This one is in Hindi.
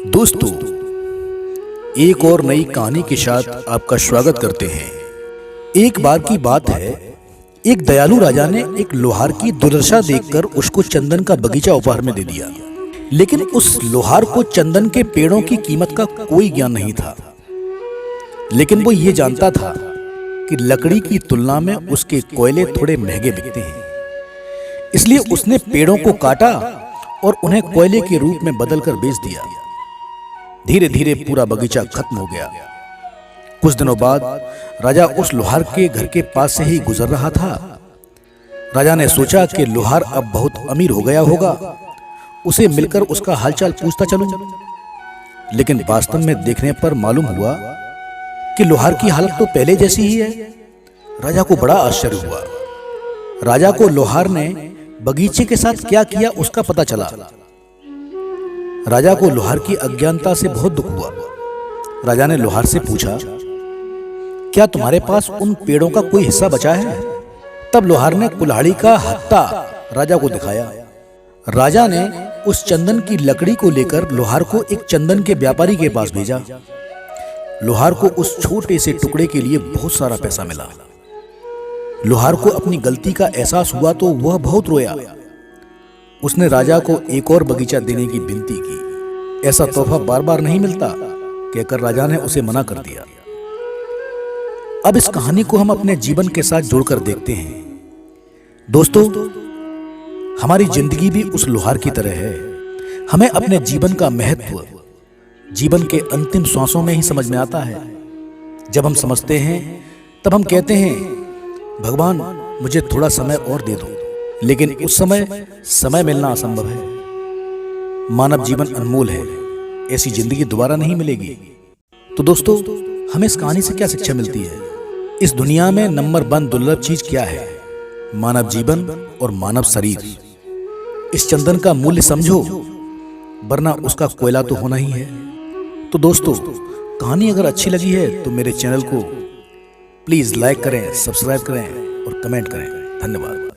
दोस्तों, एक और नई कहानी के साथ आपका स्वागत करते हैं। एक बार की बात है, एक दयालु राजा ने एक लोहार की दुर्दशा देखकर उसको चंदन का बगीचा उपहार में दे दिया। लेकिन उस लोहार को चंदन के पेड़ों की कीमत का कोई ज्ञान नहीं था। लेकिन वो ये जानता था कि लकड़ी की तुलना में उसके कोयले थोड़े महंगे बिकते हैं। इसलिए उसने पेड़ों को काटा और उन्हें कोयले के रूप में बदलकर बेच दिया। धीरे धीरे पूरा बगीचा खत्म हो गया। कुछ दिनों बाद राजा उस लोहार के घर के पास से ही गुजर रहा था। राजा ने सोचा कि लोहार अब बहुत अमीर हो गया होगा, उसे मिलकर उसका हालचाल पूछता चलूं। लेकिन वास्तव में देखने पर मालूम हुआ कि लोहार की हालत तो पहले जैसी ही है। राजा को बड़ा आश्चर्य हुआ। राजा को लोहार ने बगीचे के साथ क्या किया उसका पता चला। राजा को लोहार की अज्ञानता से बहुत दुख हुआ। राजा ने लोहार से पूछा, क्या तुम्हारे पास उन पेड़ों का कोई हिस्सा बचा है? तब लोहार ने कुल्हाड़ी का हत्था राजा को दिखाया। राजा ने उस चंदन की लकड़ी को लेकर लोहार को एक चंदन के व्यापारी के पास भेजा। लोहार को उस छोटे से टुकड़े के लिए बहुत सारा पैसा मिला। लोहार को अपनी गलती का एहसास हुआ तो वह बहुत रोया। उसने राजा को एक और बगीचा देने की विनती की। ऐसा तोहफा बार बार नहीं मिलता, कहकर राजा ने उसे मना कर दिया। अब इस कहानी को हम अपने जीवन के साथ जोड़कर देखते हैं। दोस्तों, हमारी जिंदगी भी उस लोहार की तरह है। हमें अपने जीवन का महत्व जीवन के अंतिम श्वासों में ही समझ में आता है। जब हम समझते हैं तब हम कहते हैं, भगवान मुझे थोड़ा समय और दे दो। लेकिन उस समय मिलना असंभव है। मानव जीवन अनमोल है, ऐसी जिंदगी दोबारा नहीं मिलेगी। तो दोस्तों, हमें इस कहानी से क्या शिक्षा मिलती है? इस दुनिया में नंबर 1 दुर्लभ चीज क्या है? मानव जीवन और मानव शरीर। इस चंदन का मूल्य समझो, वरना उसका कोयला तो होना ही है। तो दोस्तों, कहानी अगर अच्छी लगी है तो मेरे चैनल को प्लीज लाइक करें, सब्सक्राइब करें और कमेंट करें। धन्यवाद।